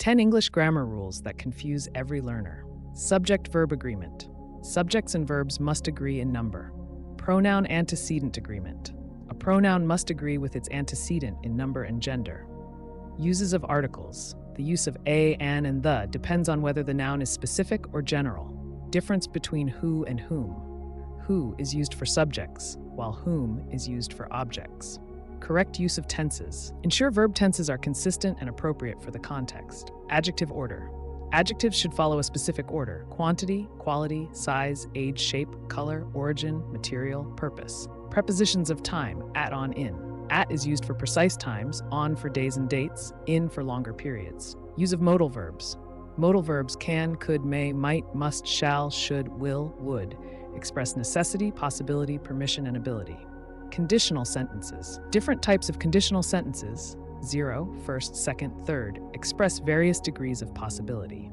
10 English grammar rules that confuse every learner. Subject-verb agreement. Subjects and verbs must agree in number. Pronoun-antecedent agreement. A pronoun must agree with its antecedent in number and gender. Uses of articles. The use of a, an, and the depends on whether the noun is specific or general. Difference between who and whom. Who is used for subjects, while whom is used for objects. Correct use of tenses. Ensure verb tenses are consistent and appropriate for the context. Adjective order. Adjectives should follow a specific order: quantity, quality, size, age, shape, color, origin, material, purpose. Prepositions of time: at, on, in. At is used for precise times, on for days and dates, in for longer periods. Use of modal verbs. Modal verbs can, could, may, might, must, shall, should, will, would express necessity, possibility, permission, and ability. Conditional sentences. Different types of conditional sentences, 0, first, second, third, express various degrees of possibility.